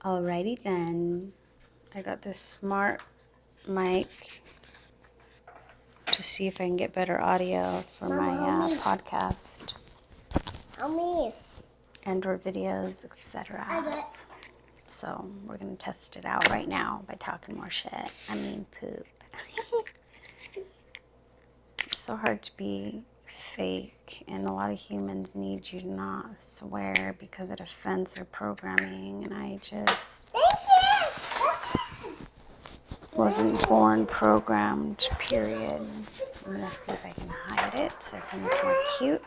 Alrighty then. I got this smart mic to see if I can get better audio for my podcast. Android videos, etc. So we're going to test it out right now by talking more shit. I mean poop. It's so hard to be fake, and a lot of humans need you to not swear because it offends their programming, and I just wasn't born programmed, period. I'm going to see if I can hide it so I can look more cute.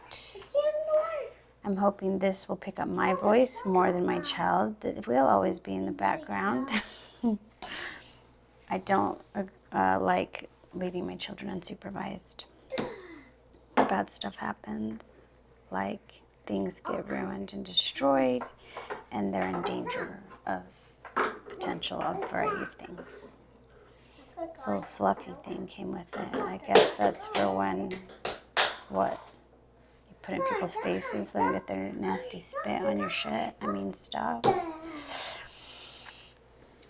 I'm hoping this will pick up my voice more than my child. That will always be in the background. I don't like leaving my children unsupervised. Bad stuff happens, like things get ruined and destroyed, and they're in danger of potential of a variety of things. So a fluffy thing came with it. I guess that's for when, you put in people's faces, let them get their nasty spit on your shit. Stuff.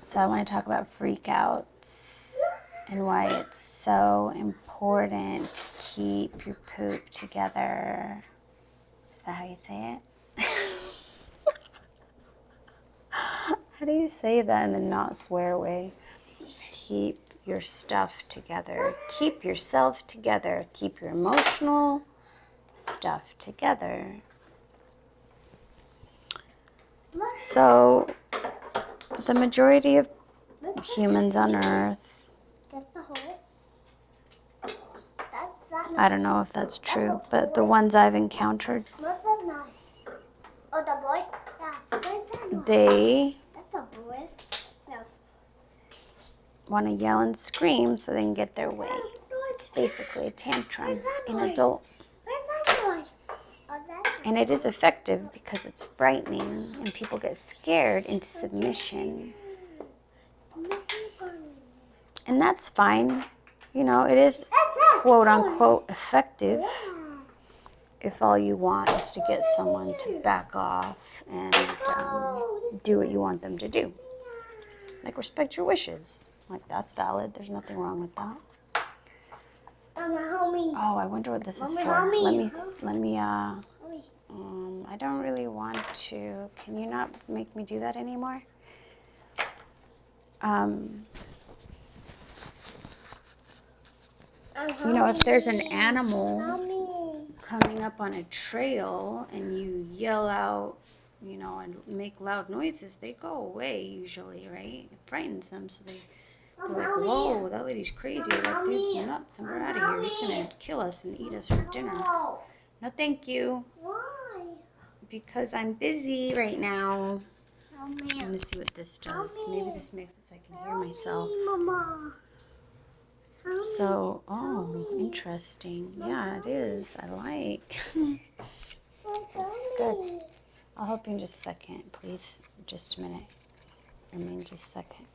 So I want to talk about freakouts and why it's so important to keep your poop together. Is that how you say it? How do you say that in a not swear way? Keep your stuff together. Keep yourself together. Keep your emotional stuff together. So, the majority of humans on Earth, I don't know if that's true, but the ones I've encountered, they want to yell and scream so they can get their way. It's basically a tantrum in adult. And it is effective because it's frightening and people get scared into submission. And that's fine. It is quote unquote effective if all you want is to get someone to back off and do what you want them to do. Like respect your wishes. Like that's valid. There's nothing wrong with that. Oh, I wonder what this is for. Let me I don't really want to. Can you not make me do that anymore? If there's an animal coming up on a trail and you yell out, and make loud noises, they go away usually, right? It frightens them, so they're like, whoa, that lady's crazy. That dude's nuts, and we're out of here. He's going to kill us and eat us for dinner. No, thank you. Why? Because I'm busy right now. I'm going to see what this does. Maybe this makes it so I can hear myself. Mama. So, interesting. Yeah, it is. I like. This is good. I'll help you in just a second, please. Just a minute. Just a second.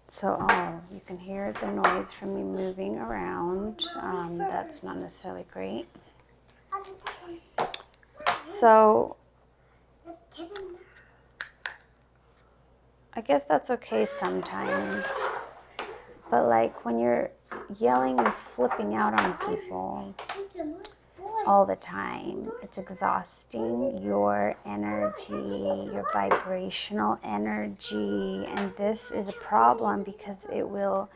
So, you can hear the noise from me moving around. That's not necessarily great. So, I guess that's okay sometimes. But like when you're yelling and flipping out on people all the time, it's exhausting your energy, your vibrational energy, and this is a problem because it'll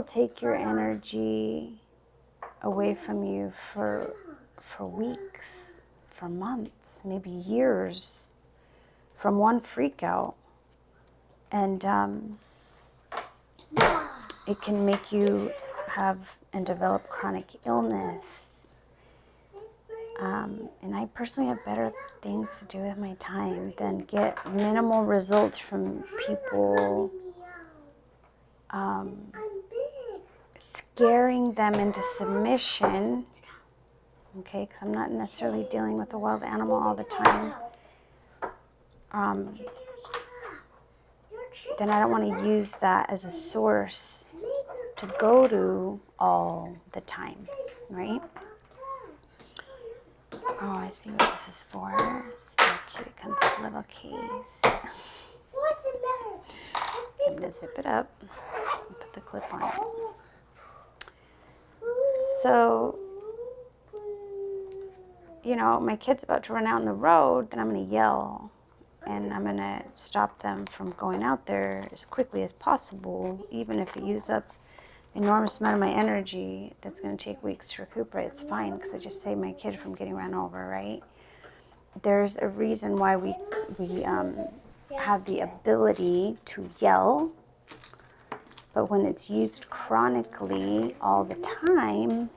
take your energy away from you for weeks, for months, maybe years from one freak out. And it can make you have and develop chronic illness. And I personally have better things to do with my time than get minimal results from people scaring them into submission. Okay, because I'm not necessarily dealing with a wild animal all the time. Then I don't want to use that as a source to go to all the time, right? Oh, I see what this is for. So cute. It comes with a little case. What's in there? I'm going to zip it up and put the clip on it. So, you know, my kid's about to run out on the road, then I'm going to yell. And I'm going to stop them from going out there as quickly as possible, even if it uses up an enormous amount of my energy that's going to take weeks to recuperate. It's fine because I just saved my kid from getting run over, right? There's a reason why we have the ability to yell, but when it's used chronically all the time,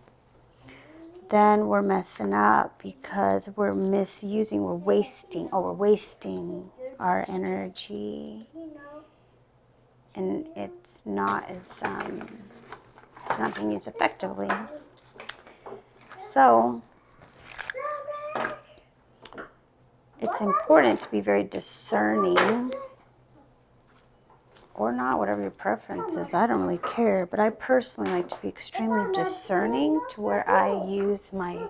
then we're messing up because we're misusing, we're wasting our energy, and it's not being used effectively. So it's important to be very discerning, or not, whatever your preference is. I don't really care, but I personally like to be extremely discerning to where I use my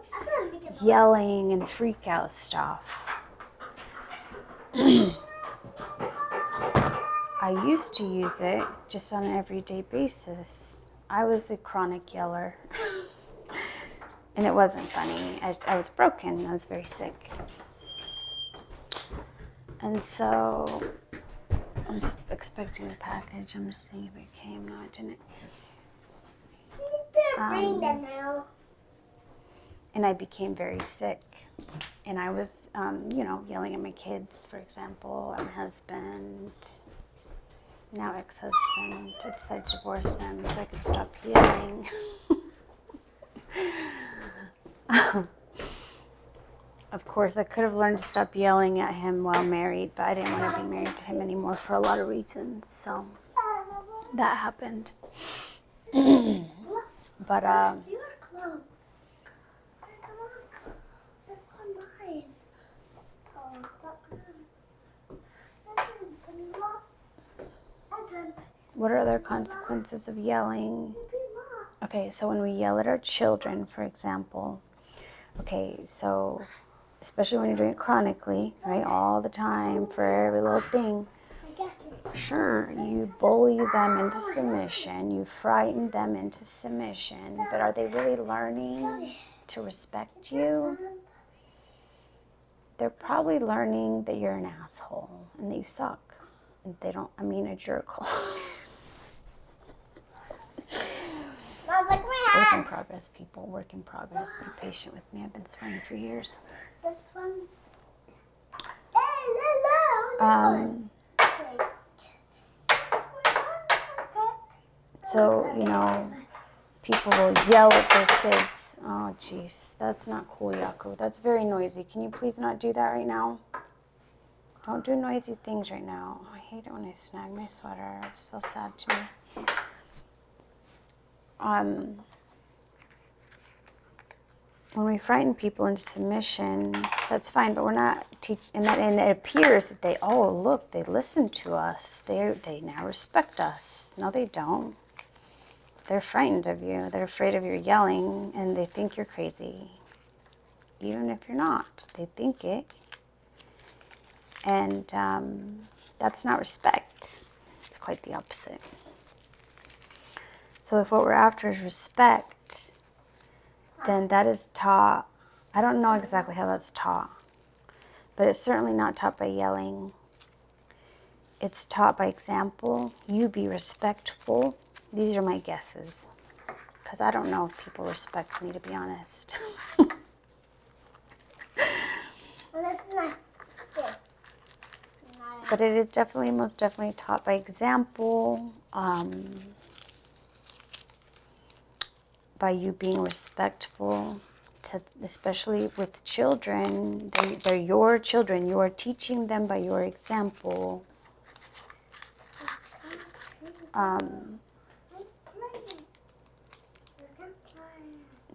yelling and freak out stuff. I used to use it just on an everyday basis. I was a chronic yeller. And it wasn't funny. I was broken. I was very sick. And so I'm expecting a package. I'm just seeing if it came. No, it didn't. Bring that now. And I became very sick. And I was, yelling at my kids, for example, my husband, now ex-husband. I decided to divorce him so I could stop yelling. Of course, I could have learned to stop yelling at him while married, but I didn't want to be married to him anymore for a lot of reasons. So that happened. But what are other consequences of yelling? Okay, so when we yell at our children, for example, so especially when you're doing it chronically, right, all the time for every little thing, sure, you bully them into submission, you frighten them into submission, but are they really learning to respect you? They're probably learning that you're an asshole and that you suck. And they don't, a jerk. Work in progress, people. Work in progress. Be patient with me. I've been swearing for years. So, people will yell at their kids. Oh, jeez. That's not cool, Yaku. That's very noisy. Can you please not do that right now? Don't do noisy things right now. I hate it when I snag my sweater. It's so sad to me. When we frighten people into submission, that's fine, but we're not teaching, and it appears that they listen to us. They now respect us. No, they don't. They're frightened of you. They're afraid of your yelling, and they think you're crazy. Even if you're not, they think it. And that's not respect. It's quite the opposite. So if what we're after is respect, then that is taught. I don't know exactly how that's taught, but it's certainly not taught by yelling. It's taught by example. You be respectful. These are my guesses, because I don't know if people respect me, to be honest. But it is most definitely taught by example, by you being respectful, especially with children. They're your children. You are teaching them by your example.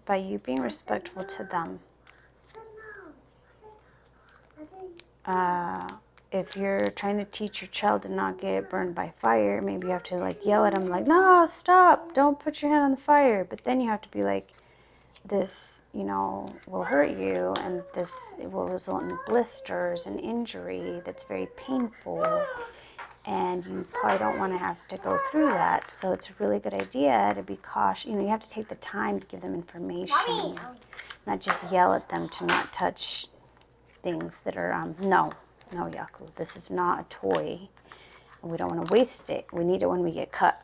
By you being respectful to them. If you're trying to teach your child to not get burned by fire, maybe you have to yell at them no, stop, don't put your hand on the fire. But then you have to be this, will hurt you, and this will result in blisters and injury that's very painful, and you probably don't want to have to go through that. So it's a really good idea to be cautious. You have to take the time to give them information, not just yell at them to not touch things that are, no, Yaku, this is not a toy, and we don't want to waste it. We need it when we get cut.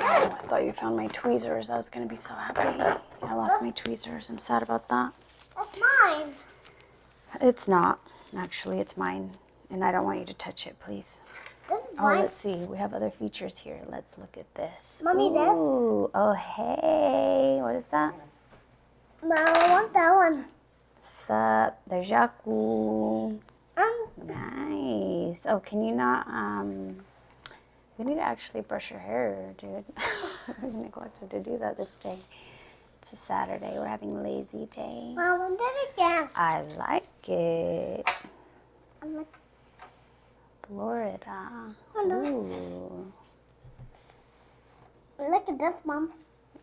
I thought you found my tweezers. I was going to be so happy. I lost my tweezers. I'm sad about that. That's mine. It's not. Actually, it's mine. And I don't want you to touch it, please. This is Oh, mine. let's see. We have other features here. Let's look at this. Mommy, this? Ooh. Oh, hey. What is that? No, I want that one. Sup? There's Yaku. Nice. Oh, can you not, we need to actually brush your hair, dude. We neglected to do that this day. It's a Saturday. We're having a lazy day. Mom, I did it again. I like it. I'm like, Florida. Hello. Ooh. look at this, Mom.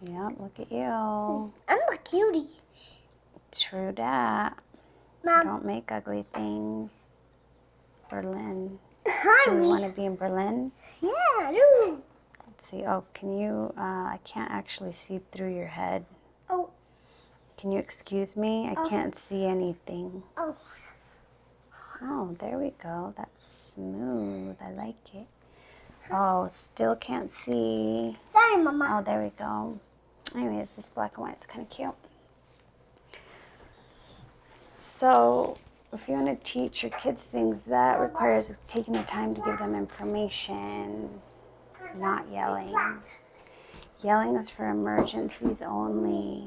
Yeah, look at you. I'm a cutie. True that. Mom, Don't make ugly things. Berlin. hi, Do you me. want to be in Berlin? Yeah, I do. Let's see. Oh, can you, I can't actually see through your head. Oh. Can you excuse me? I can't see anything. Oh. Oh, there we go. That's smooth. I like it. Oh, still can't see. Sorry, Mama. Oh, there we go. Anyways, this black and white is kind of cute. So, if you want to teach your kids things, that requires taking the time to give them information, not yelling. Yelling is for emergencies only.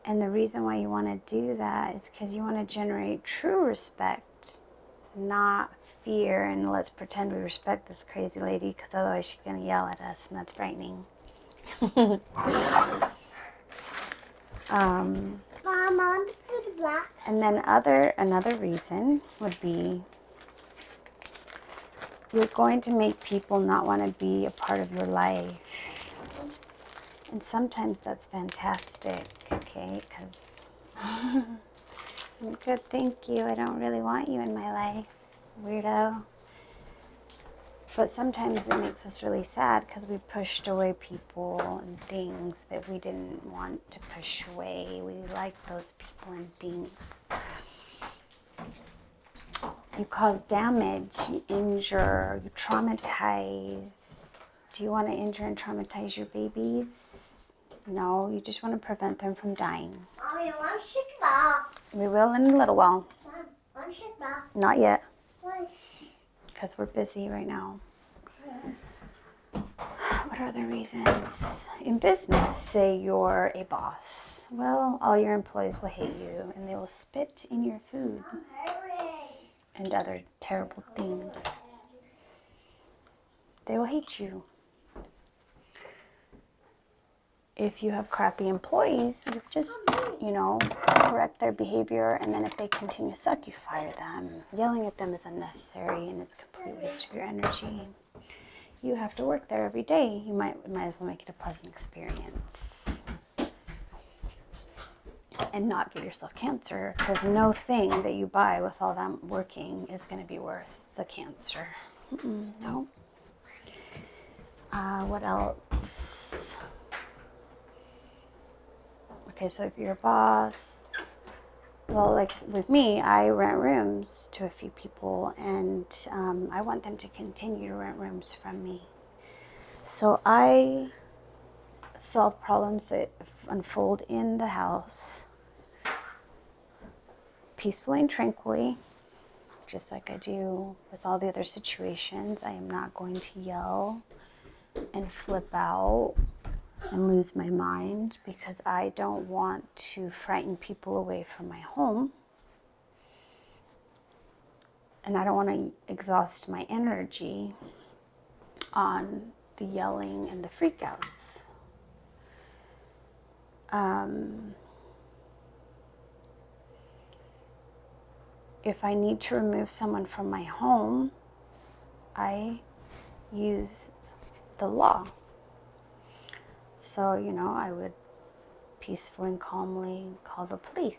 And the reason why you want to do that is because you want to generate true respect, not fear, and let's pretend we respect this crazy lady because otherwise she's going to yell at us, and that's frightening. Mom, I want to do the black. And then another reason would be you're going to make people not want to be a part of your life. And sometimes that's fantastic, okay? Because, good, thank you. I don't really want you in my life, weirdo. But sometimes it makes us really sad because we pushed away people and things that we didn't want to push away. We like those people and things. You cause damage, you injure, you traumatize. Do you want to injure and traumatize your babies? No, you just want to prevent them from dying. Mommy, I want to shake it off. We will in a little while. Mom, I want to shake it off. Not yet, Why? because we're busy right now. What are the reasons? In business, say you're a boss. Well, all your employees will hate you, and they will spit in your food and other terrible things. They will hate you. If you have crappy employees, you just, correct their behavior, and then if they continue to suck, you fire them. Yelling at them is unnecessary, and it's a complete waste of your energy. You have to work there every day. You might as well make it a pleasant experience. And not give yourself cancer, because no thing that you buy with all that working is going to be worth the cancer. No. What else? Okay, so if you're a boss, well, like with me, I rent rooms to a few people, and I want them to continue to rent rooms from me. So I solve problems that unfold in the house peacefully and tranquilly, just like I do with all the other situations. I am not going to yell and flip out and lose my mind, because I don't want to frighten people away from my home. And I don't want to exhaust my energy on the yelling and the freakouts. If I need to remove someone from my home, I use the law. So, you know, I would peacefully and calmly call the police.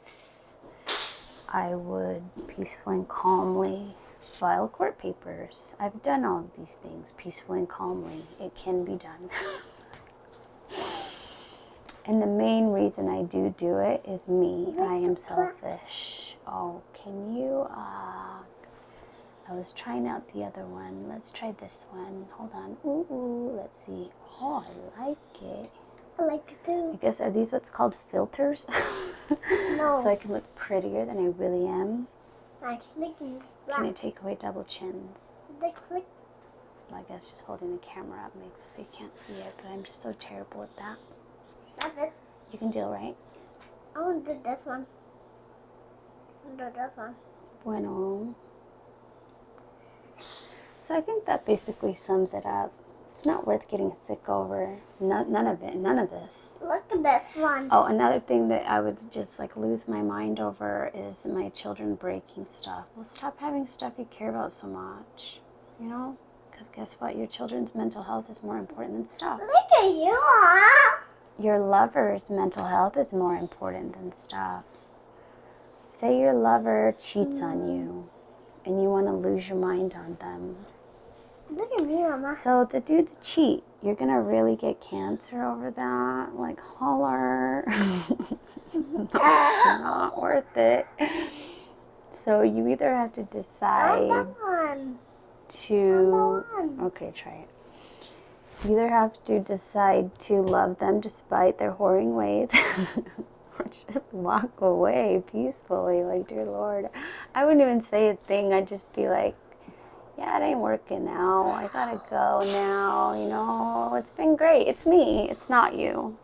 I would peacefully and calmly file court papers. I've done all of these things peacefully and calmly. It can be done. And the main reason I do it is me. I am selfish. Oh, can you, I was trying out the other one. Let's try this one. Hold on. Ooh, let's see. Oh, I like it. I like it too. I guess, are these what's called filters? No. So I can look prettier than I really am. I'm clicking. Can I take away double chins? The click. Well, I guess just holding the camera up makes it so you can't see it, but I'm just so terrible at that. That's it. You can deal, right? I want to do this one. I want to do this one. Bueno. So I think that basically sums it up. It's not worth getting sick over. None of it. None of this. Look at this one. Oh, another thing that I would just like lose my mind over is my children breaking stuff. Well, stop having stuff you care about so much, you know? Because guess what? Your children's mental health is more important than stuff. Look at you, huh? Your lover's mental health is more important than stuff. Say your lover cheats on you and you want to lose your mind on them. Look at me, Mama. So the dudes cheat. You're going to really get cancer over that? Like, holler. Not worth it. So you either have to decide one. to... One. Okay, try it. You either have to decide to love them despite their whoring ways or just walk away peacefully, like, dear Lord. I wouldn't even say a thing. I'd just be like, yeah, it ain't working now. I gotta go now, you know. It's been great. It's me. It's not you.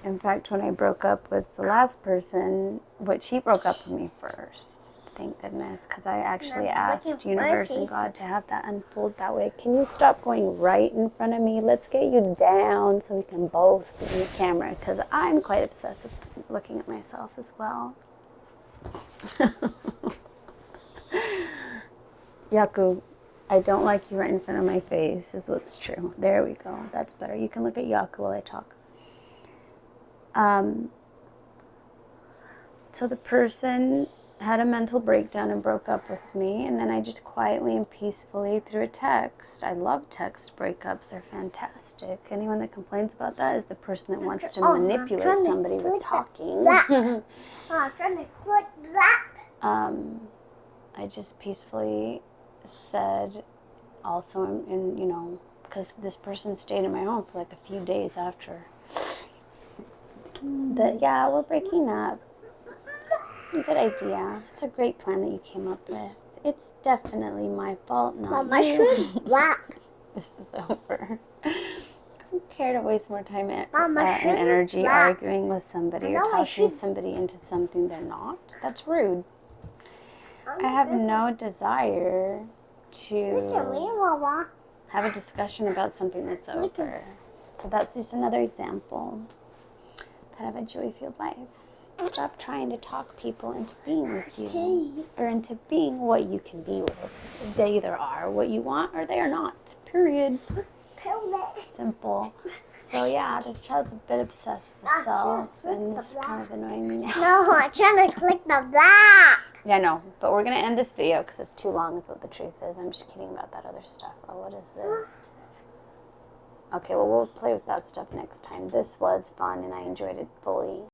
In fact, when I broke up with the last person, she broke up with me first. Thank goodness, because I actually asked universe and God to have that unfold that way. Can you stop going right in front of me? Let's get you down so we can both be in the camera, because I'm quite obsessed with looking at myself as well. Yaku, I don't like you right in front of my face, is what's true. There we go. That's better. You can look at Yaku while I talk. So the person had a mental breakdown and broke up with me, and then I just quietly and peacefully through a text. I love text breakups. They're fantastic. Anyone that complains about that is the person that wants to manipulate somebody with talking. I'm trying to click that. I just peacefully said also, and you know, because this person stayed in my home for like a few days after, that, yeah, we're breaking up. It's a good idea. It's a great plan that you came up with. It's definitely my fault, not Mama you. should black. This is over. I don't care to waste more time and Mama, energy black. arguing with somebody or I know I talking should. somebody into something they're not. That's rude. I have no desire Look at me, to Mama. have a discussion about something that's over. So that's just another example that have a joy-filled life. Stop trying to talk people into being with you or into being what you can be with. They either are what you want or they are not. Period. Simple. So yeah, this child's a bit obsessed with herself and it's kind of annoying me now. No, I'm trying to click the black. Yeah, I know, but we're going to end this video because it's too long is what the truth is. I'm just kidding about that other stuff. Oh, what is this? Okay, well, we'll play with that stuff next time. This was fun and I enjoyed it fully.